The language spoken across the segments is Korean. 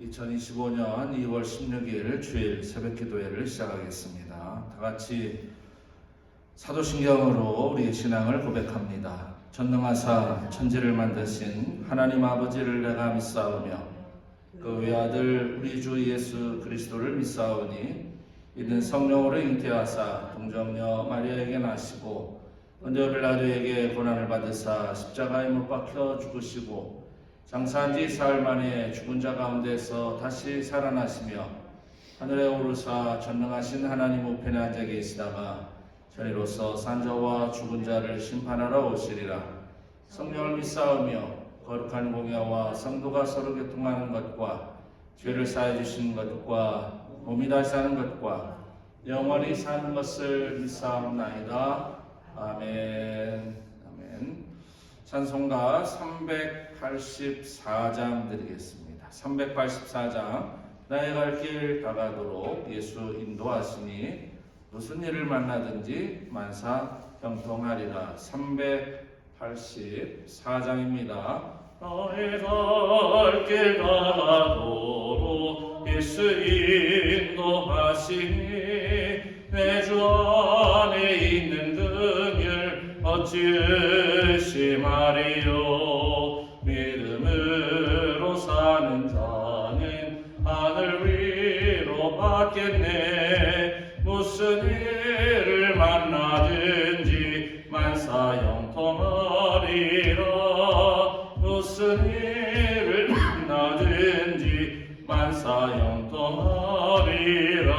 2025년 2월 16일 주일 새벽 기도회를 시작하겠습니다. 다 같이 사도신경으로 우리의 신앙을 고백합니다. 전능하사 천지를 만드신 하나님 아버지를 내가 믿사오며 그 외아들 우리 주 예수 그리스도를 믿사오니 이는 성령으로 잉태하사 동정녀 마리아에게 나시고 본디오 빌라도에게 고난을 받으사 십자가에 못 박혀 죽으시고 장사한 지 사흘 만에 죽은 자 가운데서 다시 살아나시며 하늘에 오르사 전능하신 하나님 우편에 앉아 계시다가 전이로서 산자와 죽은 자를 심판하러 오시리라. 성령을 믿사오며 거룩한 공야와 성도가 서로 교통하는 것과 죄를 사해 주시는 것과 몸이 다시 사는 것과 영원히 사는 것을 믿사옵나이다. 아멘. 아멘. 찬송가 384장 드리겠습니다. 384장 나의 갈 길 다가도록 예수 인도하시니 무슨 일을 만나든지 만사 형통하리라. 384장입니다. 나의 갈 길 다가도록 예수 인도하시니 내 주 안에 있는 긍휼 어찌 의심하리요. 믿음으로 사는 자는 하늘 위로 받겠네. 무슨 일을 만나든지 만사 형통하리라. 무슨 일을 만나든지 만사 형통하리라.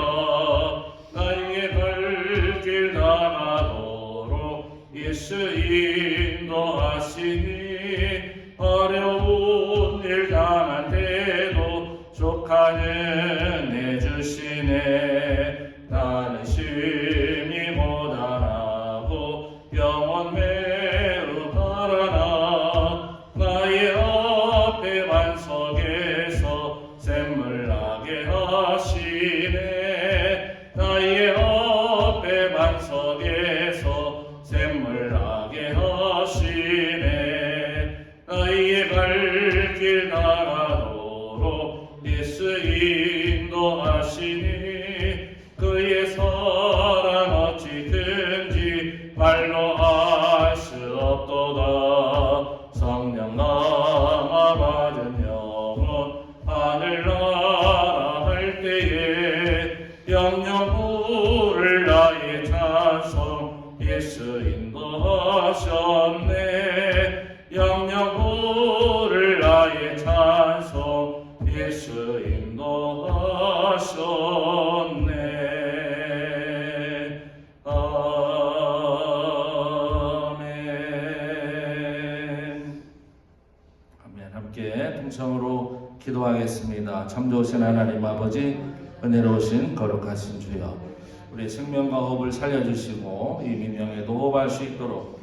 나에게 갈 길 다가도록 예수 인도하시니 어려운 일 당할 때도 족하는 내 주시네. 나는 심히 고단하고 영원 매우 바라나 나의 앞에 반석에서 샘물 나게 하시네. 나의 앞에 반석에서 샘물 나게 하시네. 나의 갈 길 다가도록 예수 인도하시니 그의 사랑 어찌든지 말로 할 수 없도다. 성령 남아 받은 영혼 하늘나라 할 때에 영영 부를 나의 찬송 예수 인도하셨네. 영영 부를 나의 찬송 예수 인도하셨네. 아멘. 아멘. 함께 통성으로 기도하겠습니다. 참 좋으신 하나님 아버지, 은혜로우신 거룩하신 주여, 우리의 생명과 호흡을 살려주시고 이 민명에도 호흡할 수 있도록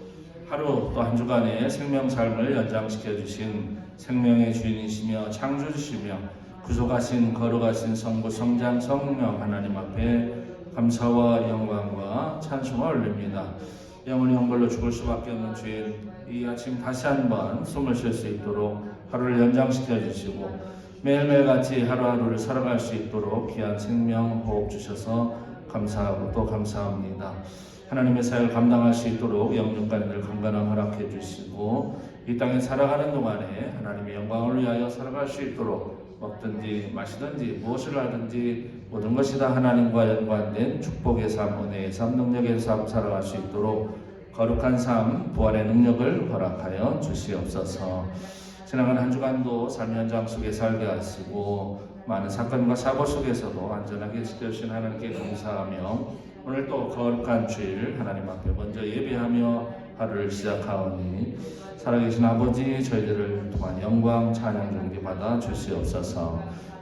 하루 또 한 주간의 생명 삶을 연장시켜 주신 생명의 주인이시며 창조주시며 구속하신 거룩하신 성부 성장 성령 하나님 앞에 감사와 영광과 찬송을 올립니다. 영원히 영벌로 죽을 수밖에 없는 주인, 이 아침 다시 한번 숨을 쉴 수 있도록 하루를 연장시켜 주시고 매일매일 같이 하루하루를 살아갈 수 있도록 귀한 생명 호흡 주셔서 감사하고 또 감사합니다. 하나님의 사역을 감당할 수 있도록 영육간들 건강함 허락해 주시고 이 땅에 살아가는 동안에 하나님의 영광을 위하여 살아갈 수 있도록 먹든지 마시든지 무엇을 하든지 모든 것이 다 하나님과 연관된 축복의 삶, 은혜의 삶, 능력의 삶 살아갈 수 있도록 거룩한 삶, 부활의 능력을 허락하여 주시옵소서. 지나간 한 주간도 삶 현장 속에 살게 하시고 많은 사건과 사고 속에서도 안전하게 지켜주신 하나님께 감사하며 오늘 또 거룩한 주일 하나님 앞에 먼저 예배하며 하루를 시작하오니 살아계신 아버지, 저희들을 통한 영광 찬양 존귀 받아 주시옵소서.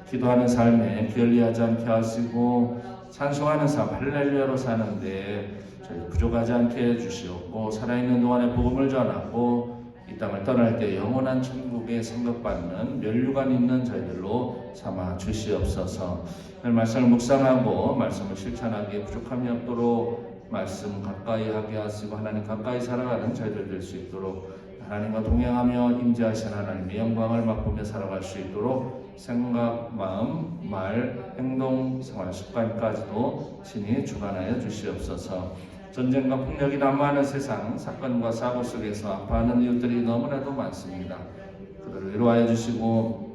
기도하는 삶에 게을리하지 않게 하시고 찬송하는 삶 할렐루야로 사는데 저희 부족하지 않게 해주시옵고 살아있는 동안에 복음을 전하고 이 땅을 떠날 때 영원한 천국에 상급받는 면류관 있는 저희들로 삼아 주시옵소서. 오늘 말씀을 묵상하고 말씀을 실천하기에 부족함이 없도록 말씀 가까이 하게 하시고 하나님 가까이 살아가는 저희들 될 수 있도록 하나님과 동행하며 임재하신 하나님의 영광을 맛보며 살아갈 수 있도록 생각, 마음, 말, 행동, 생활 습관까지도 친히 주관하여 주시옵소서. 전쟁과 폭력이 난무하는 세상, 사건과 사고 속에서 아파하는 이웃들이 너무나도 많습니다. 그들을 위로하여 주시고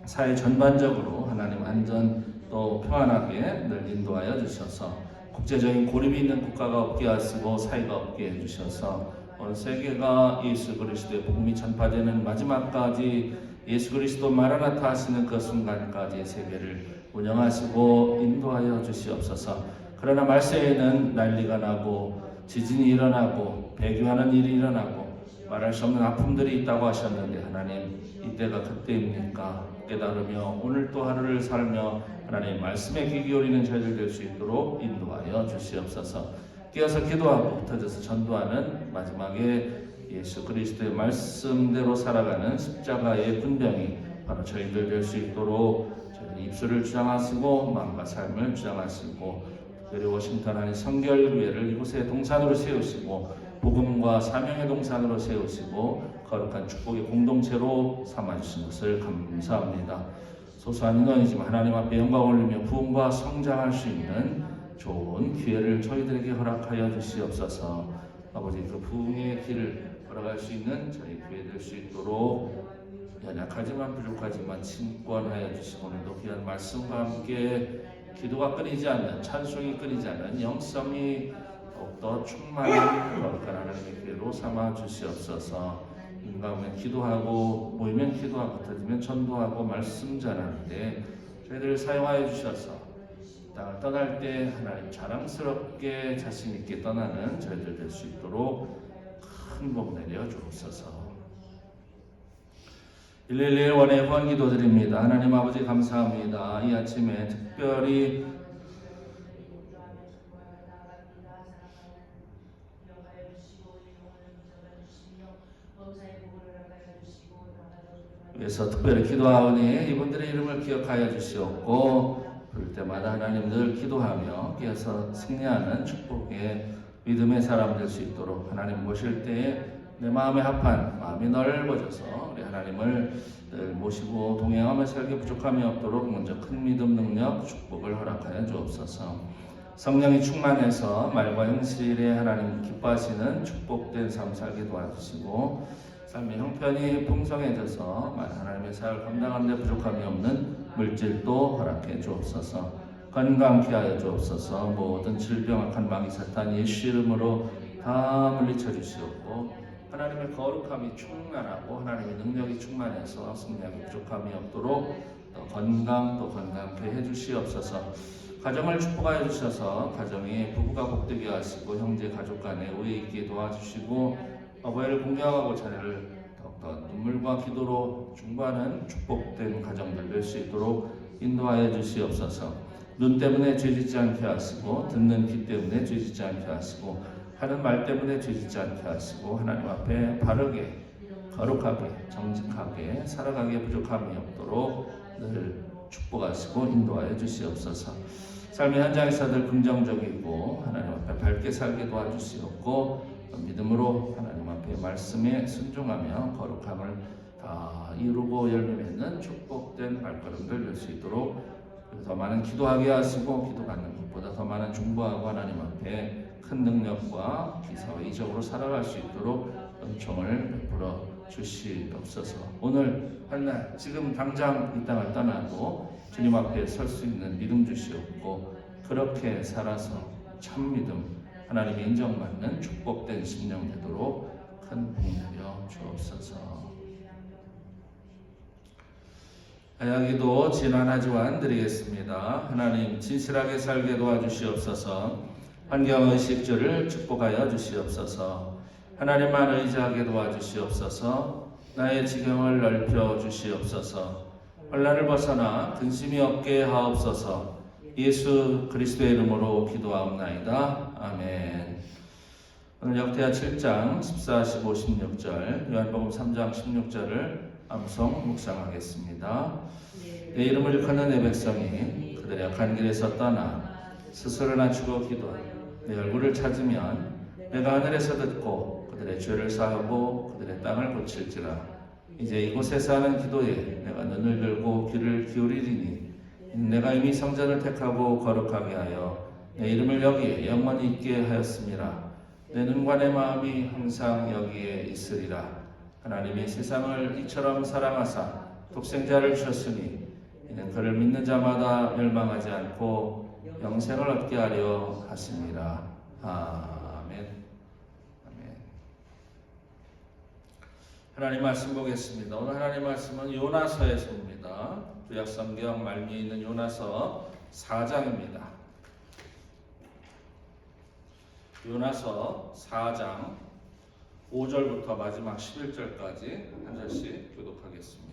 사회 전반적으로 하나님 안전 또 평안하게 늘 인도하여 주셔서 국제적인 고립이 있는 국가가 없게 하시고 사회가 없게 해주셔서 온 세계가 예수 그리스도의 복음이 전파되는 마지막까지 예수 그리스도 마라나타 하시는 그 순간까지 세계를 운영하시고 인도하여 주시옵소서. 그러나 말세에는 난리가 나고 지진이 일어나고 배교하는 일이 일어나고 말할 수 없는 아픔들이 있다고 하셨는데 하나님 이때가 그때입니까? 깨달으며 오늘 또 하루를 살며 하나님 말씀에 귀 기울이는 저희들 될 수 있도록 인도하여 주시옵소서. 깨어서 기도하고 터져서 전도하는 마지막에 예수 그리스도의 말씀대로 살아가는 십자가의 군병이 바로 저희들 될 수 있도록 저희들 입술을 주장하시고 마음과 삶을 주장하시고 특별히 워싱턴 안의 성결교회를 이곳에 동산으로 세우시고 복음과 사명의 동산으로 세우시고 거룩한 축복의 공동체로 삼아주신 것을 감사합니다. 소소한 인원이지만 하나님 앞에 영광을 올리며 부흥과 성장할 수 있는 좋은 기회를 저희들에게 허락하여 주시옵소서. 아버지 그 부흥의 길을 걸어갈 수 있는 저희 교회 될 수 있도록 연약하지만 부족하지만 친권하여 주시고 오늘도 귀한 말씀과 함께 기도가 끊이지 않는 찬송이 끊이지 않는 영성이 더욱더 충만한 거룩한 하나님의 교회로 삼아 주시옵소서. 인가하면 기도하고 모이면 기도하고 터지면 전도하고 말씀 전하는데 저희들을 사용하여 주셔서 땅을 떠날 때 하나님 자랑스럽게 자신 있게 떠나는 저희들 될 수 있도록 큰 복 내려 주옵소서. 111 원의 후원 기도 드립니다. 하나님 아버지 감사합니다. 이 아침에 특별히 위해서 특별히 기도하오니 이분들의 이름을 기억하여 주시옵고 부를 때마다 하나님 늘 기도하며 깨어서 승리하는 축복의 믿음의 사람 될 수 있도록 하나님 모실 때에 내 마음에 합한 마음이 넓어져서 우리 하나님을 늘 모시고 동행하며 살기 부족함이 없도록 먼저 큰 믿음 능력 축복을 허락하여 주옵소서. 성령이 충만해서 말과 행실에 하나님 기뻐하시는 축복된 삶 살게 도와주시고 삶의 형편이 풍성해져서 하나님의 사역을 감당하는 데 부족함이 없는 물질도 허락해 주옵소서. 건강케 하여 주옵소서. 모든 질병 악한 마귀 사탄 예수 이름으로 다 물리쳐 주시옵고 하나님의 거룩함이 충만하고 하나님의 능력이 충만해서 승리하기 부족함이 없도록 또 건강케 해주시옵소서. 가정을 축복하여 주셔서 가정이 부부가 복되게 하시고 형제 가족 간에 우애 있게 도와주시고 어버이를 공경하고 자녀를 더욱더 눈물과 기도로 중보하는 축복된 가정들 될 수 있도록 인도하여 주시옵소서. 눈 때문에 죄짓지 않게 하시고 듣는 귀 때문에 죄짓지 않게 하시고 하는 말 때문에 죄짓지 않게 하시고 하나님 앞에 바르게 거룩하게 정직하게 살아가기에 부족함이 없도록 늘 축복하시고 인도하여 주시옵소서. 삶의 현장에서 늘 긍정적이고 하나님 앞에 밝게 살게 도와주시옵고 믿음으로 하나님 앞에 말씀에 순종하며 거룩함을 다 이루고 열매 맺는 축복된 발걸음들 될 수 있도록 더 많은 기도하게 하시고 기도 받는 것보다 더 많은 중보하고 하나님 앞에 큰 능력과 기사와 이적으로 살아갈 수 있도록 은총을 베풀어 주시옵소서. 오늘 한날 지금 당장 이 땅을 떠나고 주님 앞에 설 수 있는 믿음 주시옵고 그렇게 살아서 참 믿음 하나님이 인정받는 축복된 심령 되도록 큰 복 내려 주옵소서. 하야기도 진안하지만 드리겠습니다. 하나님 진실하게 살게 도와주시옵소서. 환경의식주를 축복하여 주시옵소서. 하나님만 의지하게 도와주시옵소서. 나의 지경을 넓혀 주시옵소서. 혼란을 벗어나 근심이 없게 하옵소서. 예수 그리스도의 이름으로 기도하옵나이다. 아멘. 오늘 역대하 7장 14, 15, 16절 요한복음 3장 16절을 암송 묵상하겠습니다. 내 이름을 일컫는 내 백성이 그들의 악한 길에서 떠나 스스로 낮추고 기도하여 내 얼굴을 찾으면 내가 하늘에서 듣고 그들의 죄를 사하고 그들의 땅을 고칠지라. 이제 이곳에서 하는 기도에 내가 눈을 들고 귀를 기울이리니 내가 이미 성전을 택하고 거룩하게 하여 내 이름을 여기에 영원히 있게 하였습니다. 내 눈과 내 마음이 항상 여기에 있으리라. 하나님이 세상을 이처럼 사랑하사 독생자를 주셨으니 이는 그를 믿는 자마다 멸망하지 않고 영생을 얻게 하려 하십니다. 아멘. 아멘. 하나님 말씀 보겠습니다. 오늘 하나님 말씀은 요나서에서입니다. 구약 성경 말미에 있는 요나서 4장입니다. 요나서 4장 5절부터 마지막 11절까지 한 절씩 교독하겠습니다.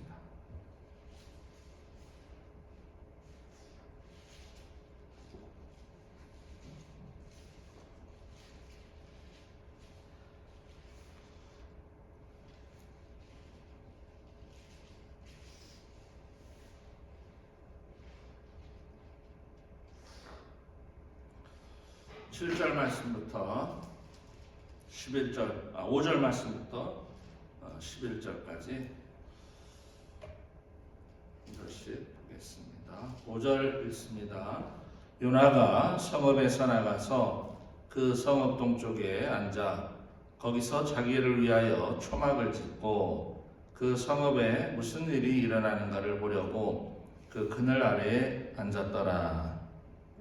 (7절) 말씀부터 5절 말씀부터 11절까지 이것씩 보겠습니다. 5절 읽습니다. 요나가 성읍에서 나가서 그 성읍 동쪽에 앉아 거기서 자기를 위하여 초막을 짓고 그 성읍에 무슨 일이 일어나는가를 보려고 그 그늘 아래에 앉았더라.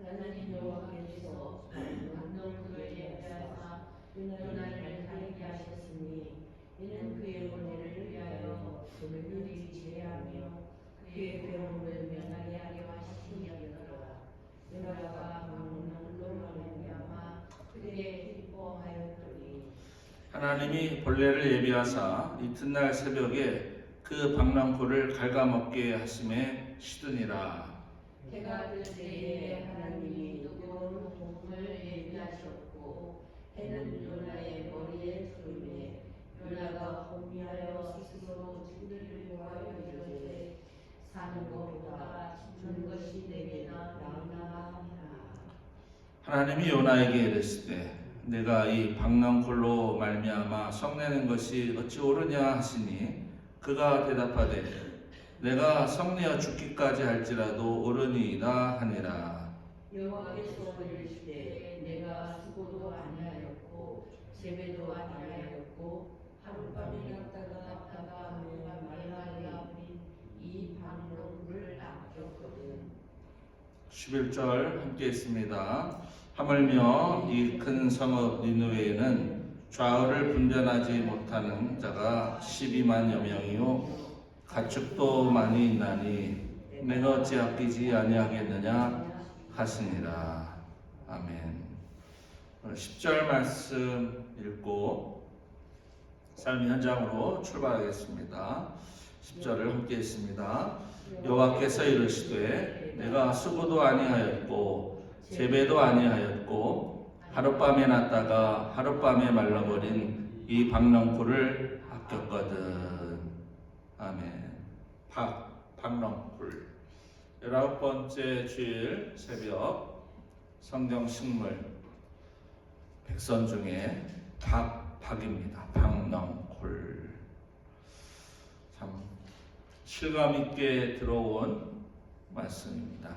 하나님 여호와께서 강동굴을 예배하사 요나를 가리게 하셨으니 이는 그의 은혜를 위하여 그를 지혜하며 그의 괴로움을 면하게 하려 하심이었더라. 요나가 강동굴로 말미암아 그에게 기뻐하였더니 하나님이 본래를 예비하사 이튿날 새벽에 그 박랑굴을 갉아먹게 하심에 시드니라. 해가 뜰 때에 하나님이 뜨거운 봄을 예비하셨고 해는 요나의 머리에 두르매 요나가 혼미하여 스스로 진리를 구하여 이르되 사는 것보다 죽는 것이 내게나 나으나 하니라. 하나님이 요나에게 이르시되 내가 이 박랑굴로 말미암아 성내는 것이 어찌 옳으냐 하시니 그가 대답하되 내가 성내어 죽기까지 할지라도 옳으니이다 하니라. 여호와께서 이르시되 내가 수고도 아니하였고 재배도 아니하였고 하룻밤에 갔다가 하면 말라야 우린 이 방울을 아꼈거든. 11절 함께 있습니다. 하물며 이 큰 성읍 니느웨에는 좌우를 분별하지 못하는 자가 12만여 명이요 가축도 많이 있나니 내가 어찌 아끼지 아니하겠느냐 하시니라. 아멘. 10절 말씀 읽고 삶의 현장으로 출발하겠습니다. 10절을 함께 읽습니다. 여호와께서 이르시되 내가 수고도 아니하였고 재배도 아니하였고 하룻밤에 났다가 하룻밤에 말라버린 이 박랑굴을 아꼈거든. 아멘. 박랑굴 19번째 주일 새벽 성경 식물 백선 중에 박입니다. 박랑굴. 참 실감 있게 들어온 말씀입니다.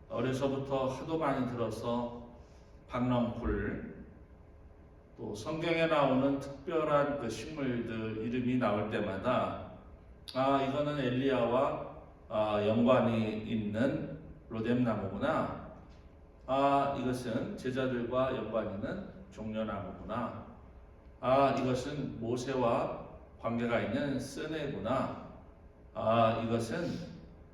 어려서부터 하도 많이 들어서 박랑굴 또 성경에 나오는 특별한 그 식물들 이름이 나올 때마다 이거는 엘리야와 연관이 있는 로뎀나무구나. 이것은 제자들과 연관이 있는 종려나무구나. 이것은 모세와 관계가 있는 스네구나. 이것은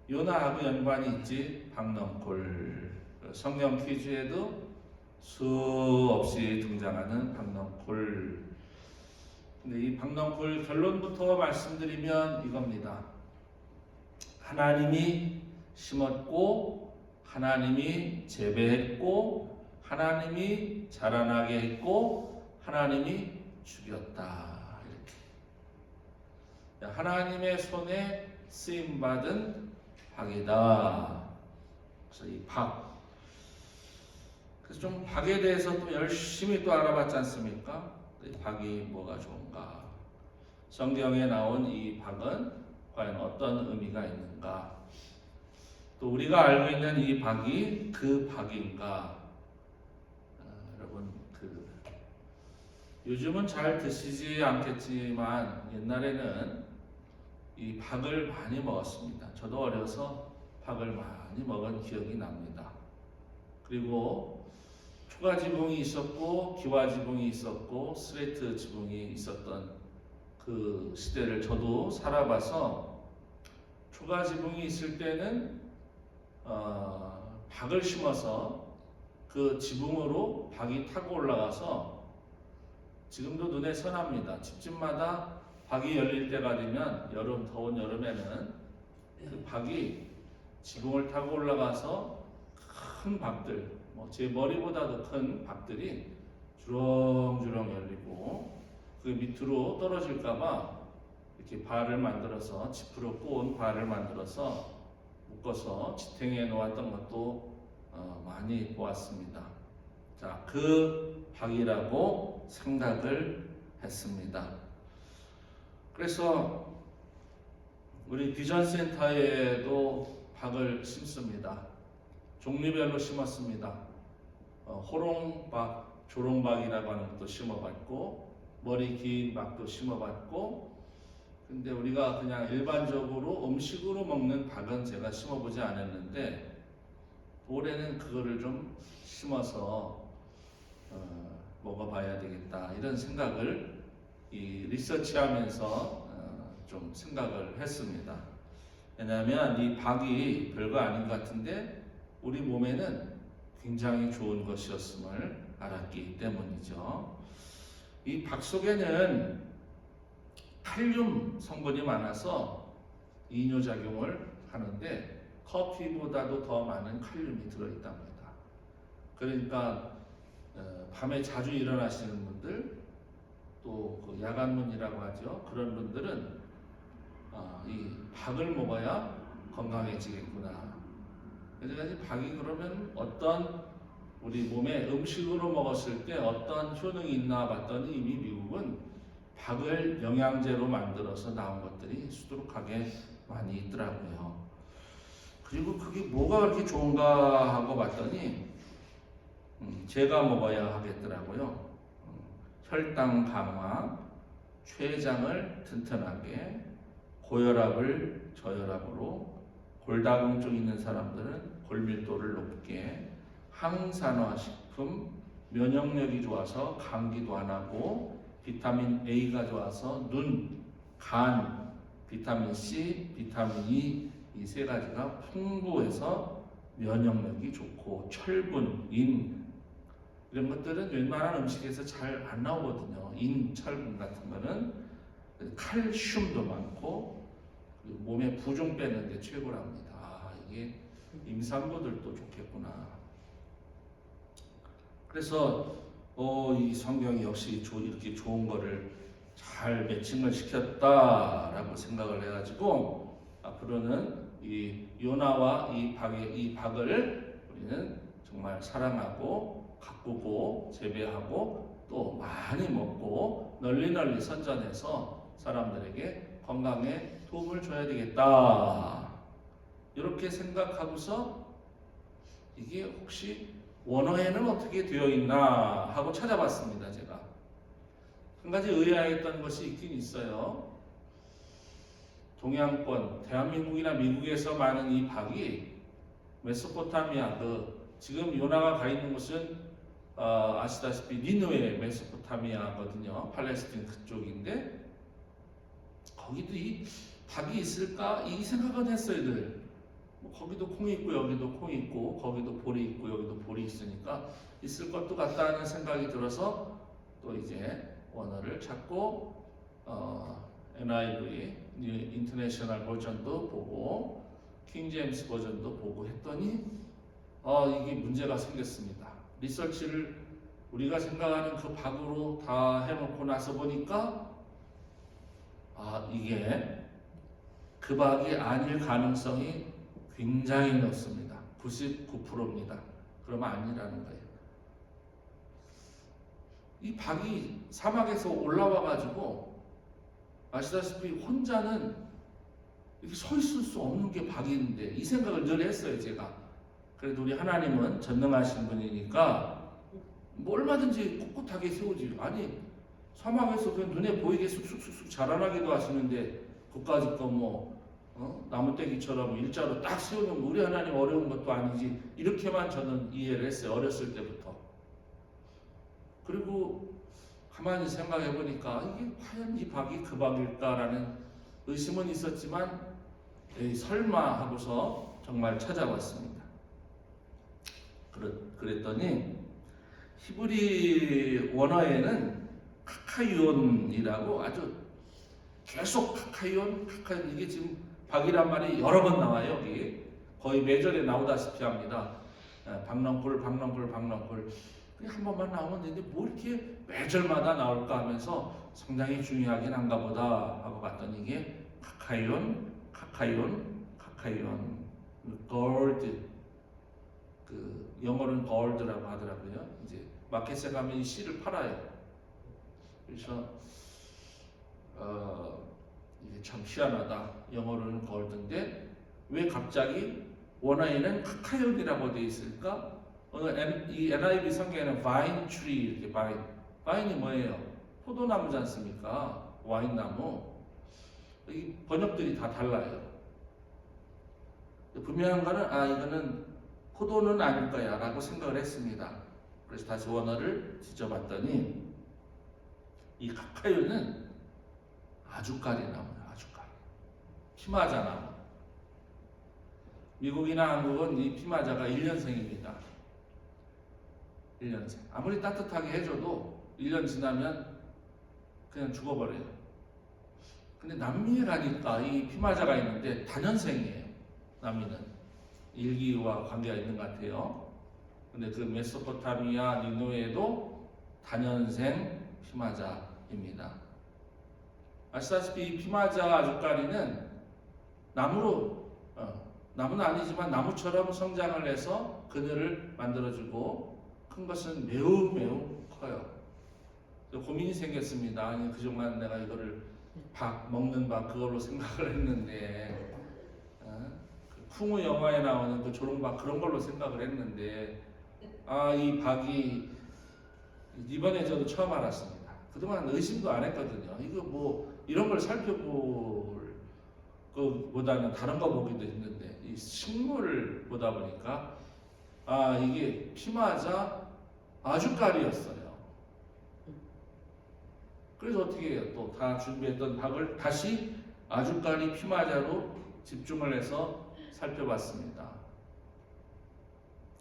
요나하고 연관이 있지. 박랑굴. 성경 퀴즈에도 수없이 등장하는 박랑굴. 근데 이 박랑굴 결론부터 말씀드리면 이겁니다. 하나님이 심었고 하나님이 재배했고 하나님이 자라나게 했고 하나님이 죽였다. 이렇게 하나님의 손에 쓰임받은 박이다. 그래서 이 박. 그래서 좀 박에 대해서 또 열심히 또 알아봤지 않습니까? 이 박이 뭐가 좋은가? 성경에 나온 이 박은 과연 어떤 의미가 있는가? 또 우리가 알고 있는 이 박이 그 박인가? 여러분 요즘은 잘 드시지 않겠지만 옛날에는 이 박을 많이 먹었습니다. 저도 어려서 박을 많이 먹은 기억이 납니다. 그리고 초가 지붕이 있었고 기와 지붕이 있었고 스레이트 지붕이 있었던 그 시대를 저도 살아봐서 초가 지붕이 있을 때는 박을 심어서 그 지붕으로 박이 타고 올라가서 지금도 눈에 선합니다. 집집마다 박이 열릴 때가 되면 더운 여름에는 그 박이 지붕을 타고 올라가서 큰 박들, 제 머리보다도 큰 박들이 주렁주렁 열리고 그 밑으로 떨어질까봐 이렇게 발을 만들어서 지프로 꼬은 발을 만들어서 묶어서 지탱해 놓았던 것도 많이 보았습니다. 자, 그 박이라고 생각을 했습니다. 그래서 우리 비전센터에도 박을 심습니다. 종류별로 심었습니다. 호롱박, 조롱박이라고 하는 것도 심어봤고 머리 긴 박도 심어봤고 근데 우리가 그냥 일반적으로 음식으로 먹는 박은 제가 심어보지 않았는데 올해는 그거를 좀 심어서 먹어봐야 되겠다 이런 생각을 리서치하면서 좀 생각을 했습니다. 왜냐하면 이 박이 별거 아닌 것 같은데 우리 몸에는 굉장히 좋은 것이었음을 알았기 때문이죠. 이 박 속에는 칼륨 성분이 많아서 이뇨작용을 하는데 커피보다도 더 많은 칼륨이 들어있답니다. 그러니까 밤에 자주 일어나시는 분들 또 그 야간문이라고 하죠. 그런 분들은 이 박을 먹어야 건강해지겠구나. 그래서 박이 그러면 어떤 우리 몸에 음식으로 먹었을 때 어떤 효능이 있나 봤더니 이미 미국은 박을 영양제로 만들어서 나온 것들이 수두룩하게 많이 있더라고요. 그리고 그게 뭐가 그렇게 좋은가 하고 봤더니 제가 먹어야 하겠더라고요. 혈당 강화, 췌장을 튼튼하게, 고혈압을 저혈압으로, 골다공증 있는 사람들은 골밀도를 높게, 항산화식품, 면역력이 좋아서 감기도 안 하고, 비타민 A가 좋아서 눈, 간, 비타민 C, 비타민 E 이 세 가지가 풍부해서 면역력이 좋고 철분, 인 이런 것들은 웬만한 음식에서 잘 안 나오거든요. 인, 철분 같은 거는 칼슘도 많고 몸에 부종 빼는 데 최고랍니다. 이게 임산부들도 좋겠구나. 그래서 이 성경이 역시 이렇게 좋은 거를 잘 매칭을 시켰다라고 생각을 해가지고 앞으로는 이 요나와 이 박을 우리는 정말 사랑하고 가꾸고 재배하고 또 많이 먹고 널리 선전해서 사람들에게 건강에 도움을 줘야 되겠다. 이렇게 생각하고서 이게 혹시 원어에는 어떻게 되어 있나 하고 찾아봤습니다. 제가 한 가지 의아했던 것이 있긴 있어요. 동양권, 대한민국이나 미국에서 많은 이 박이 메소포타미아, 지금 요나가 가 있는 곳은 아시다시피 니느웨 메소포타미아거든요. 팔레스틴 그쪽인데 거기도 이 박이 있을까? 이 생각은 했어요. 거기도 콩이 있고 여기도 콩이 있고 거기도 볼이 있고 여기도 볼이 있으니까 있을 것도 같다 하는 생각이 들어서 또 이제 원어를 찾고 NIV 인터내셔널 버전도 보고 킹제임스 버전도 보고 했더니 이게 문제가 생겼습니다. 리서치를 우리가 생각하는 그 박으로 다 해놓고 나서 보니까 이게 그 박이 아닐 가능성이 굉장히 높습니다. 99%입니다. 그러면 아니라는 거예요. 이 박이 사막에서 올라와 가지고 아시다시피 혼자는 이렇게 서 있을 수 없는 게 박인데 이 생각을 늘 했어요 제가. 그래도 우리 하나님은 전능하신 분이니까 뭐 얼마든지 꿋꿋하게 세우지. 아니 사막에서 그냥 눈에 보이게 쑥쑥쑥쑥 자라나기도 하시는데 그까짓 거 나무떼기처럼 일자로 딱 세우는 우리 하나님 어려운 것도 아니지. 이렇게만 저는 이해를 했어요 어렸을 때부터. 그리고 가만히 생각해 보니까 이게 과연 이 박이 그 박일까라는 의심은 있었지만 에이, 설마 하고서 정말 찾아봤습니다. 그랬더니 히브리 원어에는 카카이온이라고 아주 계속 카카이온 이게 지금 박이란 말이 여러 번 나와요. 여기 거의 매절에 나오다시피 합니다. 박넝쿨 한 번만 나오면 되는데 뭐 이렇게 매절마다 나올까 하면서 상당히 중요하긴 한가 보다 하고 봤더니 이게 카카이온 골드, 그 영어로는 골드라고 하더라고요. 이제 마켓에 가면 이 씨를 팔아요. 그래서 이게 참 희한하다. 영어로는 골드인데 왜 갑자기 원어에는 카카이온이라고 되어 있을까? 오늘 이 NIV 성경에는 vine tree 이렇게 vine이 뭐예요? 포도나무지 않습니까? 와인나무. 이 번역들이 다 달라요. 분명한 거는 이거는 포도는 아닐 거야 라고 생각을 했습니다. 그래서 다시 원어를 뒤져봤더니 이 카카이온은 아주까리 나무예요. 아주까리. 피마자 나무. 미국이나 한국은 이 피마자가 1년생입니다. 1년생. 아무리 따뜻하게 해줘도 1년 지나면 그냥 죽어버려요. 근데 남미에 가니까 이 피마자가 있는데 다년생이에요. 남미는 일기와 관계가 있는 것 같아요. 근데 그 메소포타미아 니누에도 다년생 피마자입니다. 아시다시피 이 피마자 아주까리는 나무는 아니지만 나무처럼 성장을 해서 그늘을 만들어주고 큰 것은 매우 커요. 고민이 생겼습니다. 아니 그동안 내가 이거를 먹는 박 그걸로 생각을 했는데 풍우 영화에 나오는 그 조롱박 그런 걸로 생각을 했는데 이 박이 이번에 저도 처음 알았습니다. 그동안 의심도 안 했거든요. 이거 뭐 이런 걸 살펴볼 것보다는 다른 거 보기도 했는데 이 식물을 보다 보니까 이게 피마자 아주까리였어요. 그래서 어떻게 해요? 또 다 준비했던 박을 다시 아주까리 피마자로 집중을 해서 살펴봤습니다.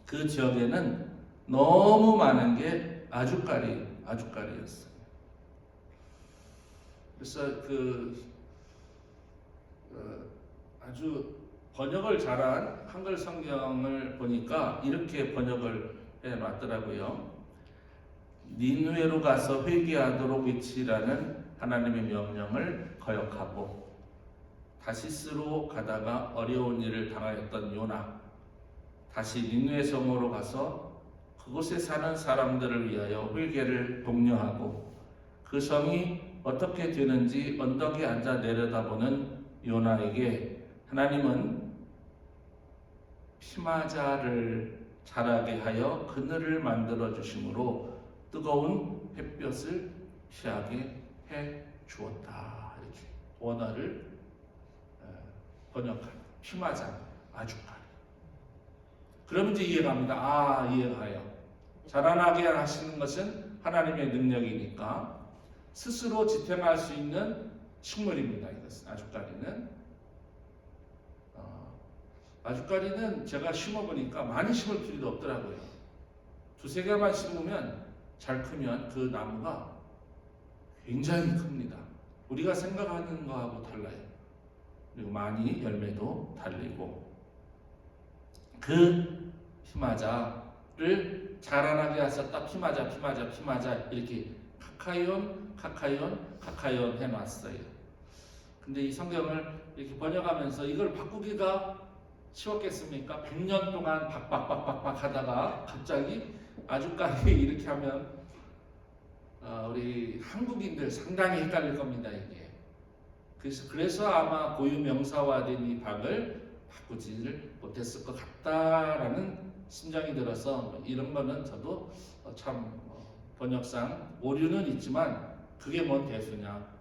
그 지역에는 너무 많은 게 아주까리였어요. 그래서 아주 번역을 잘한 한글 성경을 보니까 이렇게 번역을 해놨더라고요. 니느웨로 가서 회개하도록 외치라는 하나님의 명령을 거역하고 다시스로 가다가 어려운 일을 당하였던 요나, 다시 니느웨 성으로 가서 그곳에 사는 사람들을 위하여 회개를 독려하고 그 성이 어떻게 되는지 언덕에 앉아 내려다보는 요나에게 하나님은 피마자를 자라게 하여 그늘을 만들어 주심으로 뜨거운 햇볕을 피하게 해 주었다. 이렇게 원어를 번역한 피마자 아주까리. 그러면 이제 이해갑니다. 이해가요. 자라나게 하시는 것은 하나님의 능력이니까 스스로 지탱할 수 있는 식물입니다. 이것은 아주까리는 제가 심어보니까 많이 심을 필요도 없더라고요. 2-3개만 심으면 잘 크면 그 나무가 굉장히 큽니다. 우리가 생각하는 거하고 달라요. 그리고 많이 열매도 달리고 그 피마자를 자라나게 하셨다. 피마자 이렇게 카카이온 해놨어요. 근데 이 성경을 이렇게 번역하면서 이걸 바꾸기가 쉬웠겠습니까? 100년 동안 박박 하다가 갑자기 아주까리 이렇게 하면 우리 한국인들 상당히 헷갈릴 겁니다, 이게. 그래서 아마 고유 명사화된 이 박을 바꾸지를 못했을 것 같다라는 심정이 들어서 이런 거는 저도 참 번역상 오류는 있지만 그게 뭔 대수냐.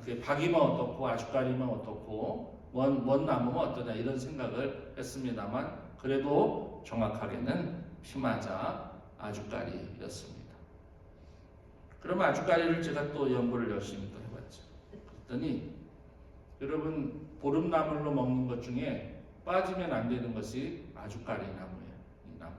그게 박이면 어떻고 아주까리면 어떻고 뭔 나무면 어떠냐 이런 생각을 했습니다만 그래도 정확하게는 피마자 아주까리였습니다. 그럼 아주까리를 제가 또 연구를 열심히 또 해봤죠. 그랬더니 여러분 보름나물로 먹는 것 중에 빠지면 안 되는 것이 아주까리 나무예요. 이 나무.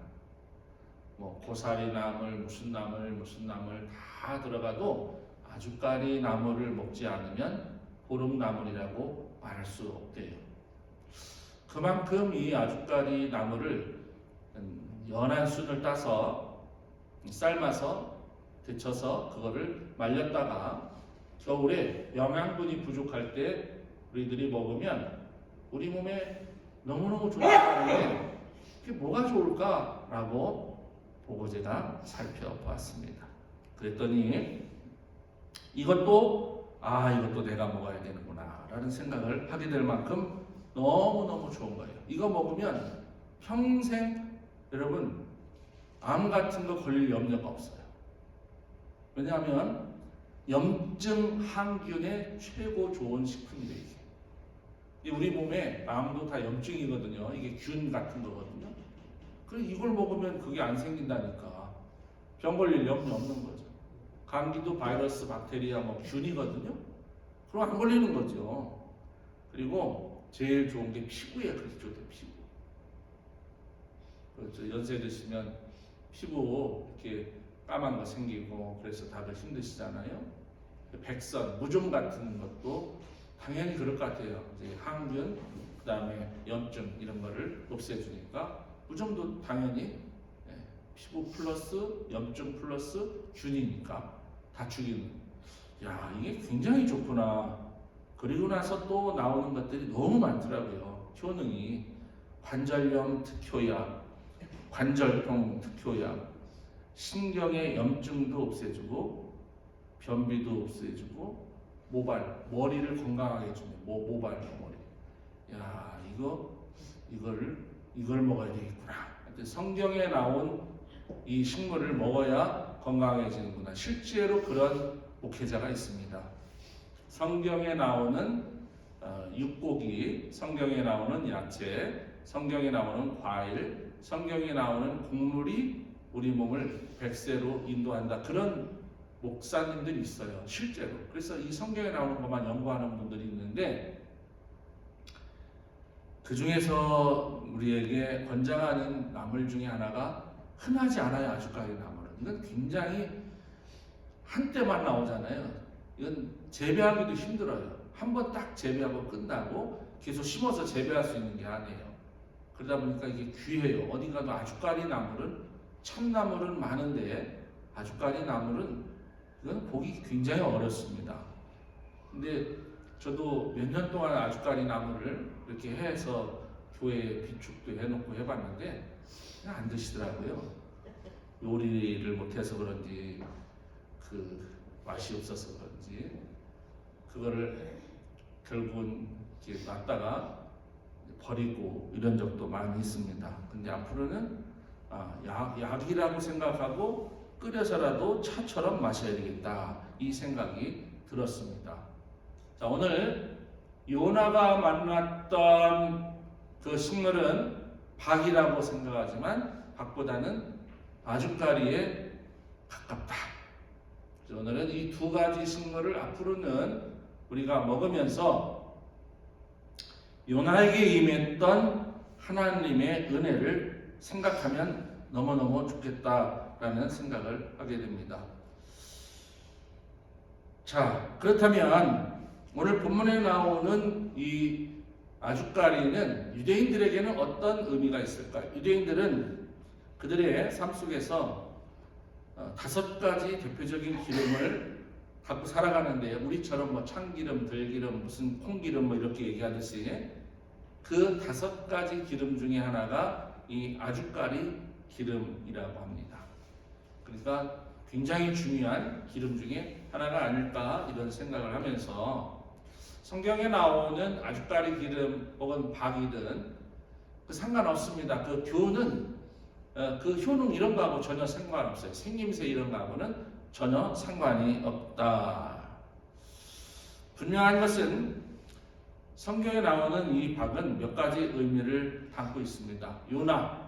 뭐 고사리 나물, 무슨 나물 다 들어가도 아주까리 나무를 먹지 않으면 보름나물이라고 말할 수 없대요. 그만큼 이 아주까리 나무를 연한 순을 따서 삶아서 데쳐서 그거를 말렸다가 겨울에 영양분이 부족할 때 우리들이 먹으면 우리 몸에 너무너무 좋다는데 그게 뭐가 좋을까라고 보고 제가 살펴보았습니다. 그랬더니 이것도 내가 먹어야 되는구나 라는 생각을 하게 될 만큼 너무너무 좋은 거예요. 이거 먹으면 평생 여러분 암 같은 거 걸릴 염려가 없어요. 왜냐하면 염증 항균의 최고 좋은 식품이래요. 이게 우리 몸에 암도 다 염증이거든요. 이게 균 같은 거거든요. 그래서 이걸 먹으면 그게 안 생긴다니까. 병 걸릴 염려 없는 거죠. 감기도 바이러스, 박테리아, 균이거든요. 그럼 안 걸리는 거죠. 그리고 제일 좋은 게 피부에 그렇게 좋대요. 피부. 그렇죠. 연세 드시면 피부 이렇게 까만 거 생기고 그래서 다들 힘드시잖아요. 백선, 무좀 같은 것도 당연히 그럴 것 같아요. 이제 항균, 그 다음에 염증 이런 거를 없애주니까 무좀도 당연히 피부 플러스 염증 플러스 균이니까 다 죽이는. 야, 이게 굉장히 좋구나. 그리고 나서 또 나오는 것들이 너무 많더라고요. 효능이 관절염 특효약, 관절통 특효약, 신경의 염증도 없애주고 변비도 없애주고 머리를 건강하게 해주는 모발 머리. 야, 이걸 먹어야 되겠구나. 성경에 나온 이 식물을 먹어야 건강해지는구나. 실제로 그런 목회자가 있습니다. 성경에 나오는 육고기, 성경에 나오는 야채, 성경에 나오는 과일, 성경에 나오는 곡물이 우리 몸을 백세로 인도한다. 그런 목사님들이 있어요. 실제로. 그래서 이 성경에 나오는 것만 연구하는 분들이 있는데 그 중에서 우리에게 권장하는 나물 중에 하나가 흔하지 않아요. 아주까리 나물은. 이건 굉장히 한때만 나오잖아요. 이건 재배하기도 힘들어요. 한번 딱 재배하고 끝나고 계속 심어서 재배할 수 있는 게 아니에요. 그러다 보니까 이게 귀해요. 어디 가도 아주까리 나물은 참나물은 많은데 아주까리 나물은 이건 보기 굉장히 어렵습니다. 근데 저도 몇 년 동안 아주까리 나물을 이렇게 해서 교회에 비축도 해놓고 해봤는데 그냥 안 드시더라고요. 요리를 못해서 그런지 그 맛이 없어서 그런지 그거를 결국은 이렇게 놨다가 버리고 이런 적도 많이 있습니다. 근데 앞으로는 약이라고 생각하고 끓여서라도 차처럼 마셔야 되겠다 이 생각이 들었습니다. 자, 오늘 요나가 만났던 그 식물은 박이라고 생각하지만 박보다는 아주까리에 가깝다. 오늘은 이 두 가지 식물을 앞으로는 우리가 먹으면서 요나에게 임했던 하나님의 은혜를 생각하면 너무너무 좋겠다라는 생각을 하게 됩니다. 자, 그렇다면 오늘 본문에 나오는 이 아주까리는 유대인들에게는 어떤 의미가 있을까요? 유대인들은 그들의 삶 속에서 5가지 대표적인 기름을 갖고 살아가는데 우리처럼 참기름, 들기름, 무슨 콩기름 이렇게 얘기하듯이 그 5가지 기름 중에 하나가 이 아주까리 기름이라고 합니다. 그러니까 굉장히 중요한 기름 중에 하나가 아닐까 이런 생각을 하면서 성경에 나오는 아주까리 기름 혹은 박이든 그 상관없습니다. 그 교는 그 효능 이런 거하고 전혀 상관없어요. 생김새 이런 거하고는 전혀 상관이 없다. 분명한 것은 성경에 나오는 이 박은 몇 가지 의미를 담고 있습니다. 요나,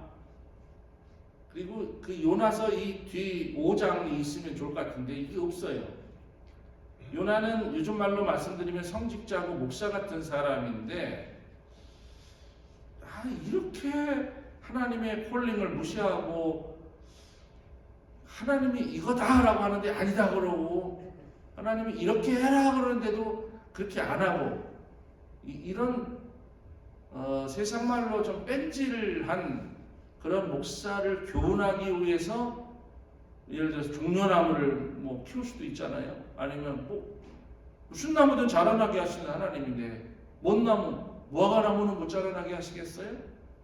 그리고 그 요나서 이 뒤 5장이 있으면 좋을 것 같은데 이게 없어요. 요나는 요즘 말로 말씀드리면 성직자고 목사 같은 사람인데 이렇게 하나님의 콜링을 무시하고 하나님이 이거다라고 하는데 아니다 그러고 하나님이 이렇게 해라 그러는데도 그렇게 안 하고 이런 세상 말로 좀 뺀질한 그런 목사를 교훈하기 위해서 예를 들어서 종려나무를 뭐 키울 수도 있잖아요. 아니면 뭐 무슨 나무든 자라나게 하시는 하나님인데 뭔 나무, 무화과나무는 못 자라나게 하시겠어요?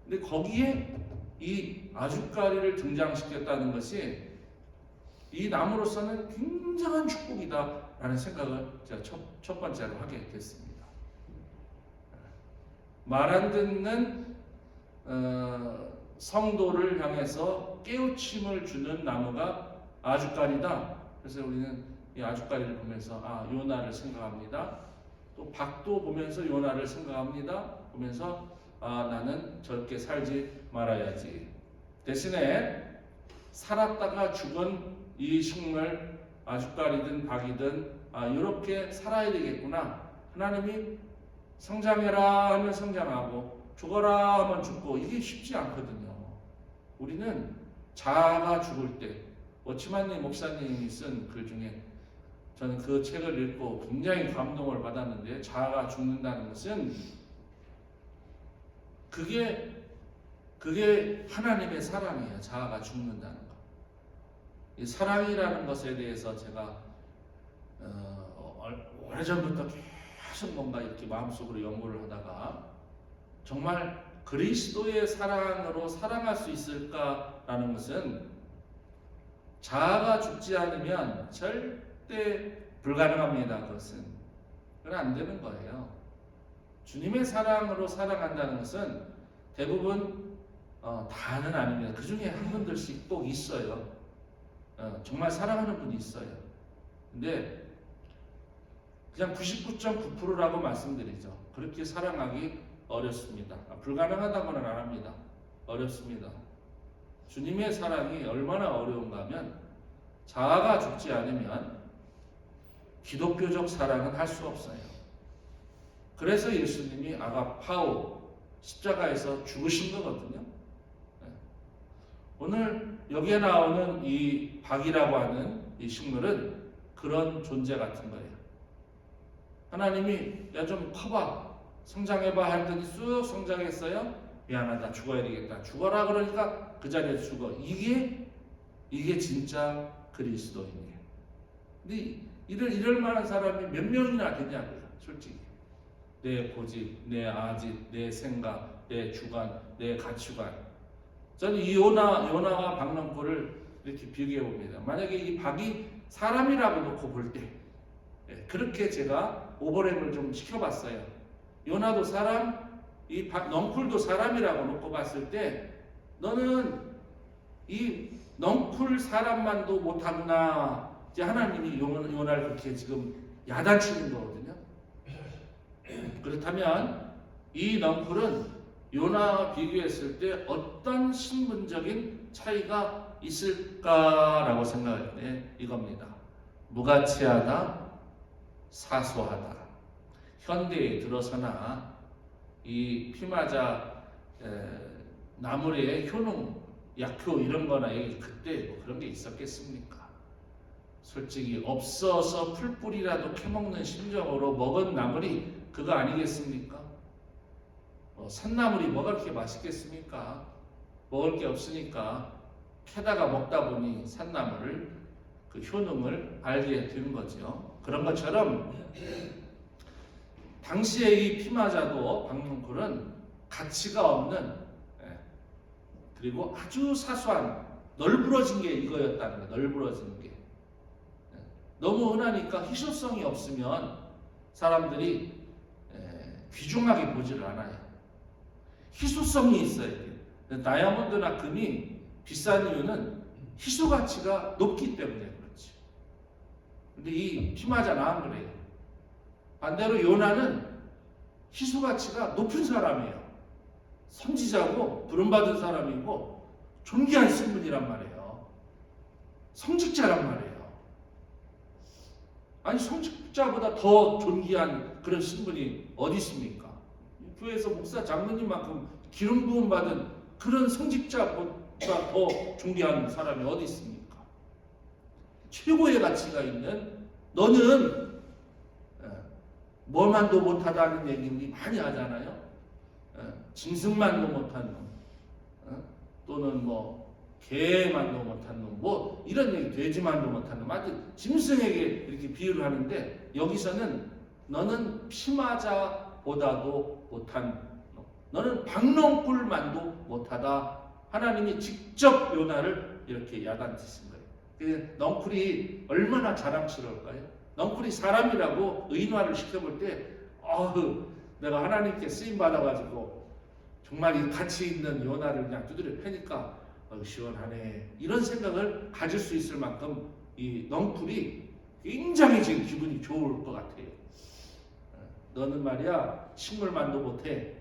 근데 거기에 이 아주까리를 등장시켰다는 것이 이 나무로서는 굉장한 축복이다라는 생각을 제가 첫 번째로 하게 됐습니다. 말 안 듣는 성도를 향해서 깨우침을 주는 나무가 아주까리다. 그래서 우리는 이 아주까리를 보면서 요나를 생각합니다. 또 박도 보면서 요나를 생각합니다. 보면서 나는 저렇게 살지 말아야지. 대신에 살았다가 죽은 이 식물 아주까리든 박이든 이렇게 살아야 되겠구나. 하나님이 성장해라 하면 성장하고 죽어라 하면 죽고 이게 쉽지 않거든요. 우리는 자아가 죽을 때 워치만님 목사님이 쓴 글 중에 저는 그 책을 읽고 굉장히 감동을 받았는데 자아가 죽는다는 것은 그게 하나님의 사랑이에요. 자아가 죽는다는 것. 이 사랑이라는 것에 대해서 제가 오래전부터 계속 뭔가 이렇게 마음속으로 연구를 하다가 정말 그리스도의 사랑으로 사랑할 수 있을까라는 것은 자아가 죽지 않으면 절대 불가능합니다. 그것은 안 되는 거예요. 주님의 사랑으로 사랑한다는 것은 대부분 다는 아닙니다. 그 중에 한 분들씩 꼭 있어요. 정말 사랑하는 분이 있어요. 근데 그냥 99.9%라고 말씀드리죠. 그렇게 사랑하기 어렵습니다. 불가능하다고는 안 합니다. 어렵습니다. 주님의 사랑이 얼마나 어려운가 하면 자아가 죽지 않으면 기독교적 사랑은 할 수 없어요. 그래서 예수님이 아가파오 십자가에서 죽으신 거거든요. 오늘 여기에 나오는 이 박이라고 하는 이 식물은 그런 존재 같은 거예요. 하나님이 야 좀 커봐 성장해봐 하더니 쑥 성장했어요. 미안하다 죽어야 되겠다 죽어라 그러니까 그 자리에서 죽어. 이게 진짜 그리스도인이에요. 근데 이럴 만한 사람이 몇 명이나 되냐고요. 솔직히 내 고집, 내 아집, 내 생각, 내 주관, 내 가치관. 저는 이 요나와 박넝쿨을 이렇게 비교해 봅니다. 만약에 이 박이 사람이라고 놓고 볼 때 그렇게 제가 오버랩을 좀 시켜봤어요. 요나도 사람, 이 넝쿨도 사람이라고 놓고 봤을 때 너는 이 넝쿨 사람만도 못하구나. 이제 하나님이 요나를 그렇게 지금 야단치는 거거든요. 그렇다면 이 넝쿨은 요나와 비교했을 때 어떤 신분적인 차이가 있을까라고 생각할 때 이겁니다. 무가치하다, 사소하다. 현대에 들어서나 이 피마자 나물의 효능, 약효 이런 거나 그때 뭐 그런 게 있었겠습니까? 솔직히 없어서 풀뿌리라도 캐먹는 심정으로 먹은 나물이 그거 아니겠습니까? 산나물이 뭐가 그렇게 맛있겠습니까? 먹을 게 없으니까 캐다가 먹다 보니 산나물을 그 효능을 알게 된 거죠. 그런 것처럼 당시에 이 피마자도 박넝쿨은 가치가 없는 그리고 아주 사소한 널브러진 게 이거였다는 거예요. 널브러진 게 너무 흔하니까 희소성이 없으면 사람들이 귀중하게 보지를 않아요. 희소성이 있어야 돼요. 다이아몬드나 금이 비싼 이유는 희소 가치가 높기 때문에 그렇지. 근데 이 피마자는 안 그래요. 반대로 요나는 희소 가치가 높은 사람이에요. 선지자고 부름받은 사람이고 존귀한 신분이란 말이에요. 성직자란 말이에요. 아니 성직자보다 더 존귀한 그런 신분이 어디 있습니까? 교회에서 목사 장로님만큼 기름 부음 받은 그런 성직자보다 더 존귀한 사람이 어디 있습니까? 최고의 가치가 있는 너는 뭐만도 못하다는 얘기 우리 많이 하잖아요. 짐승만도 못한 놈, 또는 뭐 개만도 못한 놈, 뭐 이런 얘기, 돼지만도 못한 놈, 아주 짐승에게 이렇게 비유를 하는데 여기서는 너는 피마자보다도 못한 놈, 너는 박넝쿨만도 못하다. 하나님이 직접 요나를 이렇게 야단치신 거예요. 그 넝쿨이 얼마나 자랑스러울까요? 넝쿨이 사람이라고 의인화를 시켜볼 때, 내가 하나님께 쓰임 받아가지고 정말 이 가치 있는 요나를 그냥 두드려 패니까 시원하네, 이런 생각을 가질 수 있을 만큼 이 넝쿨이 굉장히 지금 기분이 좋을 것 같아요. 너는 말이야 식물만도 못해.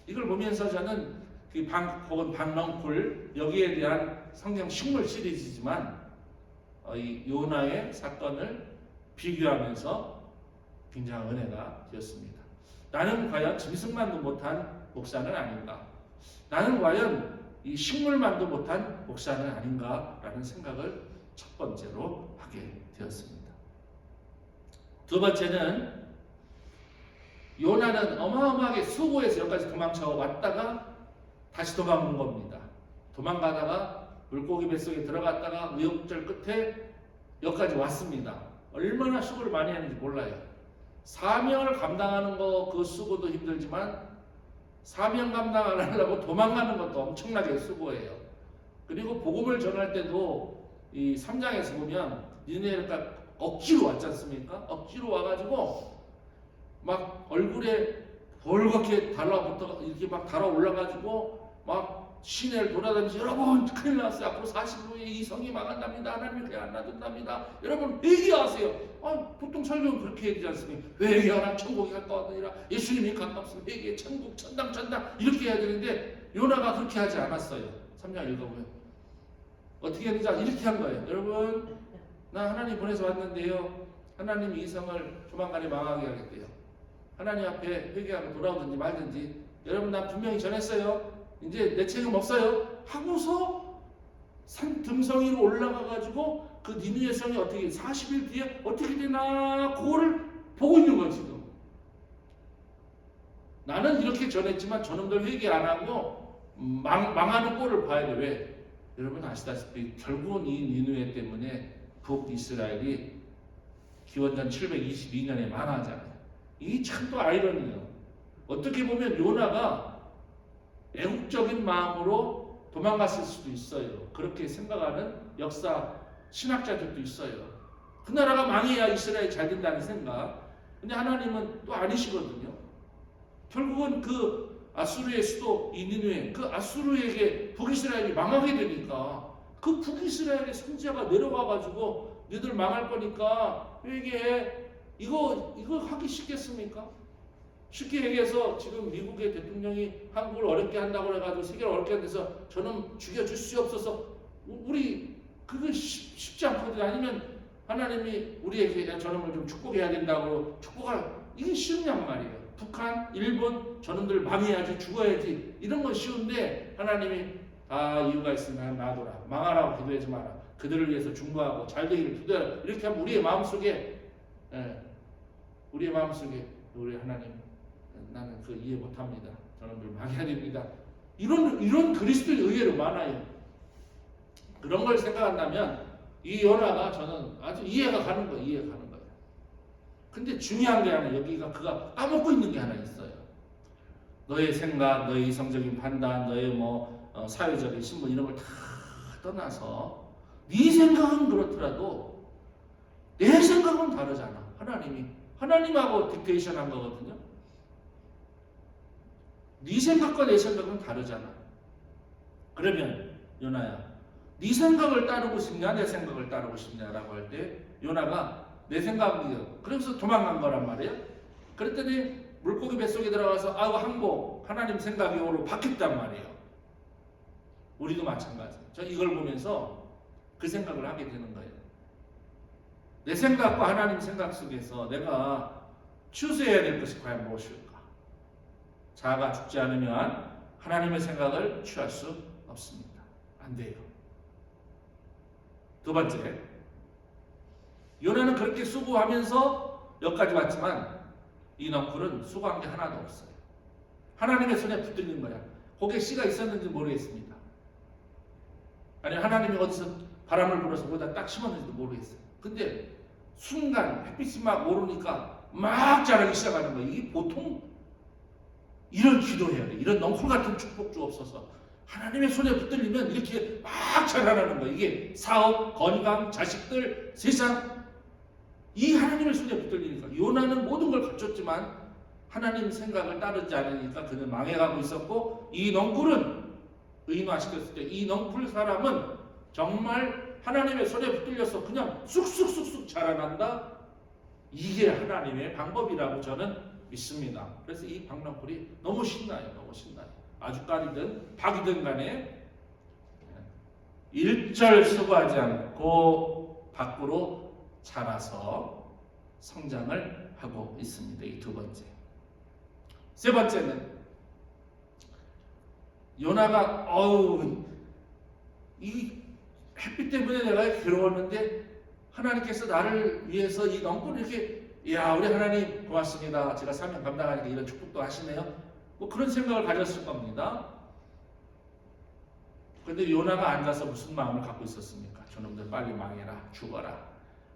이걸 보면서 저는 혹은 박넝쿨, 여기에 대한 성경 식물 시리즈지만 이 요나의 사건을 비교하면서 굉장한 은혜가 되었습니다. 나는 과연 짐승만도 못한 목사는 아닌가? 나는 과연 이 식물만도 못한 목사는 아닌가라는 생각을 첫 번째로 하게 되었습니다. 두 번째는 요나는 어마어마하게 수고해서 여기까지 도망쳐 왔다가 다시 도망온 겁니다. 도망가다가 물고기 뱃속에 들어갔다가 우여곡절 끝에 여기까지 왔습니다. 얼마나 수고를 많이 했는지 몰라요. 사명을 감당하는 거 그 수고도 힘들지만 사명 감당 안 하려고 도망가는 것도 엄청나게 수고해요. 그리고 복음을 전할 때도 이 3장에서 보면 니네가 억지로 왔지 않습니까? 억지로 와가지고 막 얼굴에 벌겋게 달라붙어 이렇게 막 달아 올라가지고 막 시내를 돌아다니면서 여러분 큰일 났어요. 앞으로 40일 후에 이 성이 망한답니다. 하나님이 그냥 안 놔둔답니다. 여러분 회개하세요. 보통 설교는 그렇게 얘기하지 않습니까? 회개하라 천국이 가까웠느니라. 예수님이 가깝습니다. 회개 천국 천당 이렇게 해야 되는데 요나가 그렇게 하지 않았어요. 3장 읽어보면 어떻게 했는지 이렇게 한 거예요. 여러분 나 하나님 보내서 왔는데요. 하나님이 이 성을 조만간에 망하게 하겠대요. 하나님 앞에 회개하고 돌아오든지 말든지 여러분 나 분명히 전했어요. 이제 내 책임 없어요. 하고서 산 등성이로 올라가가지고 그 니느웨 성이 어떻게 40일 뒤에 어떻게 되나 그거를 보고 있는 거예요. 지금 나는 이렇게 전했지만 저놈들 회개 안 하고 망하는 꼴을 봐야 돼. 왜? 여러분 아시다시피 결국은 이 니느웨 때문에 북이스라엘이 기원전 722년에 망하잖아요. 이게 참 또 아이러니예요. 어떻게 보면 요나가 애국적인 마음으로 도망갔을 수도 있어요. 그렇게 생각하는 역사 신학자들도 있어요. 그 나라가 망해야 이스라엘이 잘 된다는 생각. 근데 하나님은 또 아니시거든요. 결국은 그 아수르의 수도 이 니느웨, 그 아수르에게 북이스라엘이 망하게 되니까 그 북이스라엘의 선지자가 내려와가지고 너희들 망할 거니까 회개해. 이거 하기 쉽겠습니까? 쉽게 얘기해서 지금 미국의 대통령이 한국을 어렵게 한다고 해가지고 세계를 어렵게 한데서 저는 죽여줄 수 없어서 우리 그거 쉽지 않거든요. 아니면 하나님이 우리에게 저놈을 좀 축복해야 된다고 축복할 이게 쉬우냔 말이에요. 북한, 일본 저놈들 망해야지 죽어야지 이런 건 쉬운데 하나님이 다 이유가 있으면 놔둬라. 망하라고 기도하지 마라. 그들을 위해서 중보하고 잘되기를 기도하라. 이렇게 하면 우리의 마음속에 우리 하나님 나는 그 이해 못합니다. 저놈들 망해야 됩니다. 이런 그리스도의 의외로 많아요. 그런 걸 생각한다면 이 요나가 저는 아주 이해가 가는 거예요. 근데 중요한 게 하나 여기가 그가 까먹고 있는 게 하나 있어요. 너의 생각, 너의 이성적인 판단, 너의 사회적인 신분 이런 걸 다 떠나서 네 생각은 그렇더라도 내 생각은 다르잖아. 하나님하고 딕테이션 한 거거든요. 네 생각과 내 생각은 다르잖아. 그러면 요나야, 네 생각을 따르고 싶냐 내 생각을 따르고 싶냐라고 할 때 요나가 내 생각이요. 그래서 도망간 거란 말이에요. 그랬더니 물고기 뱃속에 들어가서 아우 항복 하나님 생각으로 바뀌었단 말이에요. 우리도 마찬가지예요. 저 이걸 보면서 그 생각을 하게 되는 거예요. 내 생각과 하나님 생각 속에서 내가 추수해야 될 것이 과연 무엇일까? 자아가 죽지 않으면 하나님의 생각을 취할 수 없습니다. 안 돼요. 두 번째, 요나는 그렇게 수고하면서 여기까지 왔지만 이 넝쿨은 수고한 게 하나도 없어요. 하나님의 손에 붙들린 거야. 거기에 씨가 있었는지 모르겠습니다. 아니 하나님이 어디서 바람을 불어서 거기다 딱 심었는지도 모르겠어요. 근데 순간 햇빛이 막 오르니까 막 자라기 시작하는 거예요. 이게 보통 이런 기도해야 돼. 이런 넝쿨 같은 축복 주옵소서. 하나님의 손에 붙들리면 이렇게 막 자라나는 거예요. 이게 사업, 건강, 자식들, 세상 이 하나님의 손에 붙들리니까 요나는 모든 걸 갖췄지만 하나님 생각을 따르지 않으니까 그는 망해가고 있었고 이 넝쿨은 의인화시켰을 때 이 넝쿨 사람은 정말 하나님의 손에 붙들려서 그냥 쑥쑥쑥쑥 자라난다. 이게 하나님의 방법이라고 저는 믿습니다. 그래서 이 박넝쿨이 너무 신나요. 너무 신나요. 아주까리든 박이든 간에 일절 수고하지 않고 밖으로 자라서 성장을 하고 있습니다. 이 두 번째. 세 번째는 요나가 이 햇빛 때문에 내가 괴로웠는데 하나님께서 나를 위해서 이 넝쿨을 이렇게 우리 하나님 고맙습니다. 제가 사명 감당하니까 이런 축복도 하시네요. 뭐 그런 생각을 가졌을 겁니다. 그런데 요나가 앉아서 무슨 마음을 갖고 있었습니까? 저놈들 빨리 망해라, 죽어라.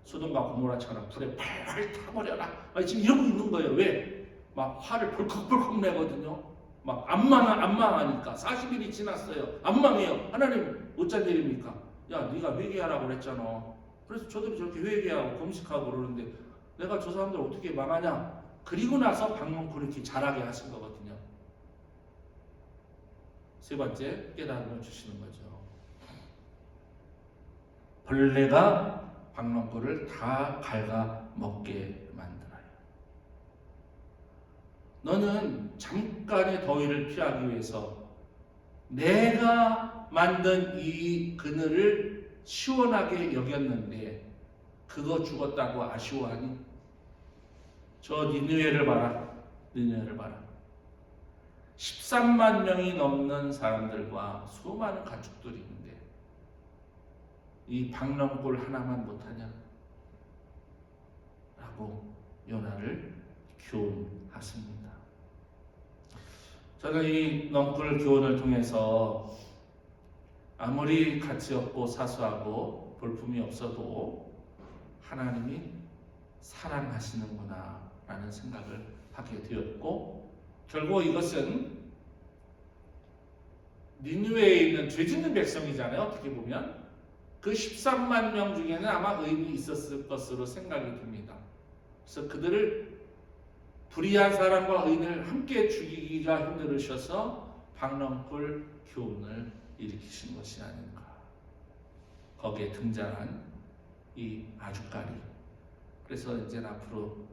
소돔과 고모라처럼 불에 팔팔 타버려라. 지금 이러고 있는 거예요. 왜? 막 화를 벌컥벌컥 내거든요. 막 안 망하니까 40일이 지났어요. 안 망해요. 하나님 어쩐 일입니까? 야, 네가 회개하라고 그랬잖아. 그래서 저들이 저렇게 회개하고 금식하고 그러는데 내가 저 사람들 어떻게 망하냐? 그리고 나서 박넝쿨을 이렇게 자라게 하신 거거든요. 세 번째 깨달음을 주시는 거죠. 벌레가 박넝쿨을 다 갉아먹게 만들어요. 너는 잠깐의 더위를 피하기 위해서 내가 만든 이 그늘을 시원하게 여겼는데 그거 죽었다고 아쉬워하니? 저 니느웨를 봐라. 니느웨를 봐라. 13만 명이 넘는 사람들과 수많은 가축들이 있는데 이 박넝쿨 하나만 못하냐? 라고 요나를 교훈하십니다. 저는 이 넝쿨 교훈을 통해서 아무리 가치 없고 사소하고 볼품이 없어도 하나님이 사랑하시는구나 라는 생각을 하게 되었고 결국 이것은 니느웨에 있는 죄짓는 백성이잖아요. 어떻게 보면 그 13만 명 중에는 아마 의인이 있었을 것으로 생각이 듭니다. 그래서 그들을 불의한 사람과 의인을 함께 죽이기가 힘들으셔서 박넝쿨 교훈을 일으키신 것이 아닌가. 거기에 등장한 이 아주까리. 그래서 이제 앞으로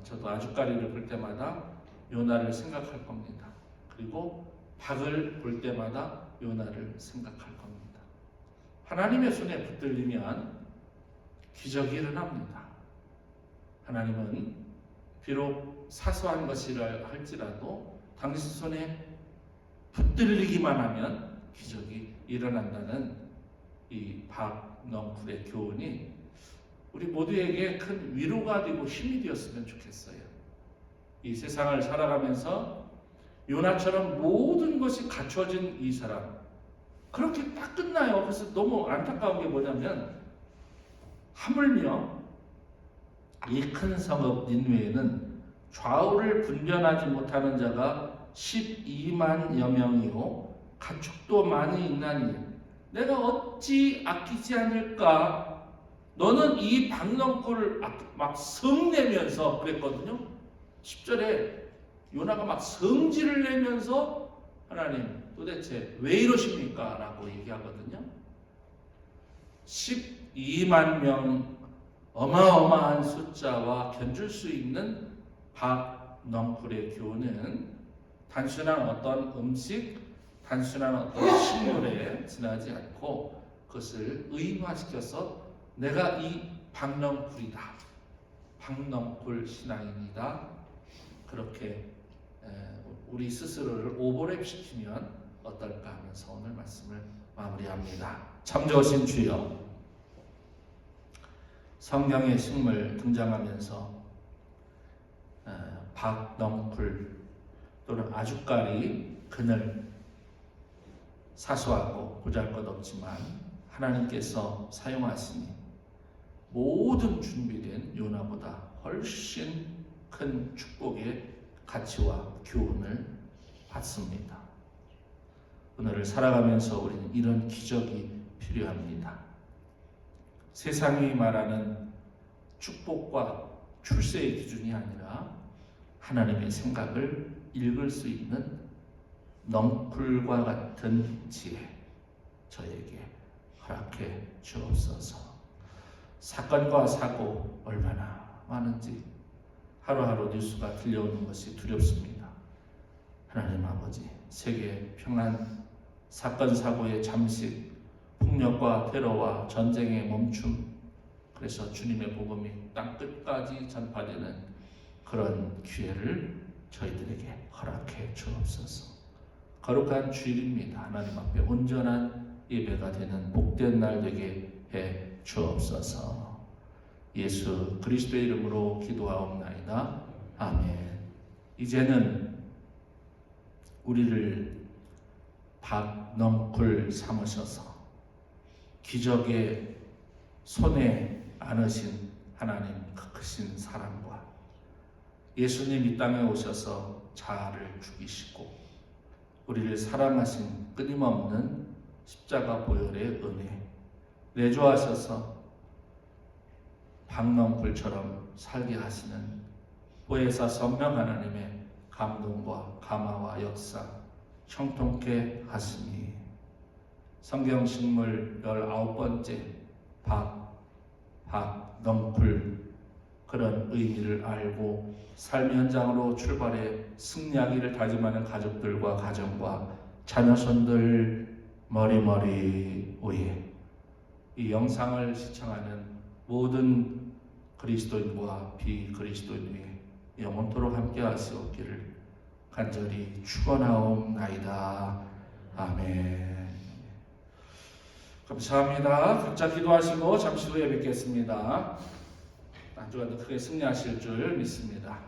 저도 아주까리를 볼 때마다 요나를 생각할 겁니다. 그리고 박을 볼 때마다 요나를 생각할 겁니다. 하나님의 손에 붙들리면 기적이 일어납니다. 하나님은 비록 사소한 것이라 할지라도 당신 손에 붙들리기만 하면 기적이 일어난다는 이 박넝쿨의 교훈이 우리 모두에게 큰 위로가 되고 힘이 되었으면 좋겠어요. 이 세상을 살아가면서 요나처럼 모든 것이 갖춰진 이 사람 그렇게 딱 끝나요. 그래서 너무 안타까운 게 뭐냐면 하물며 이 큰 성읍 니느웨에는 좌우를 분별하지 못하는 자가 12만여 명이요 가축도 많이 있나니 내가 어찌 아끼지 않을까? 너는 이 박넝쿨을 막 성내면서 그랬거든요. 10절에 요나가 막 성질을 내면서 하나님 도대체 왜 이러십니까? 라고 얘기하거든요. 12만 명 어마어마한 숫자와 견줄 수 있는 박넝쿨의 교훈은 단순한 어떤 음식, 단순한 어떤 식물에 지나지 않고 그것을 의인화시켜서 내가 이 박넝쿨이다, 박넝쿨 신앙인이다, 그렇게 우리 스스로를 오버랩시키면 어떨까 하면서 오늘 말씀을 마무리합니다. 참 좋으신 주여, 성경의 식물 등장하면서 박넝쿨 또는 아주까리, 그늘, 사소하고 보잘것없지만 하나님께서 사용하시니 모든 준비된 요나보다 훨씬 큰 축복의 가치와 교훈을 받습니다. 오늘을 살아가면서 우리는 이런 기적이 필요합니다. 세상이 말하는 축복과 출세의 기준이 아니라 하나님의 생각을 읽을 수 있는 넝쿨과 같은 지혜 저에게 허락해 주옵소서. 사건과 사고 얼마나 많은지 하루하루 뉴스가 들려오는 것이 두렵습니다. 하나님 아버지, 세계 평안, 사건 사고의 잠식, 폭력과 테러와 전쟁의 멈춤, 그래서 주님의 복음이 땅 끝까지 전파되는 그런 기회를 저희들에게 허락해 주옵소서. 거룩한 주일입니다. 하나님 앞에 온전한 예배가 되는 복된 날 되게 해 주옵소서. 예수 그리스도의 이름으로 기도하옵나이다. 아멘. 이제는 우리를 박넝쿨 삼으셔서 기적의 손에 안으신 하나님 그 크신 사랑과 예수님 이 땅에 오셔서 자아를 죽이시고 우리를 사랑하신 끊임없는 십자가 보혈의 은혜 내주하셔서 박넝쿨처럼 살게 하시는 보혜사 성령 하나님의 감동과 감화와 역사 형통케 하시니 성경식물 19번째 박넝쿨 그런 의미를 알고 삶 현장으로 출발해 승리하기를 다짐하는 가족들과 가정과 자녀손들 머리머리 위에 이 영상을 시청하는 모든 그리스도인과 비그리스도인 위에 영원토록 함께 하시옵기를 간절히 축원하옵나이다. 아멘. 감사합니다. 각자 기도하시고 잠시 후에 뵙겠습니다. 한 주간도 크게 승리하실 줄 믿습니다.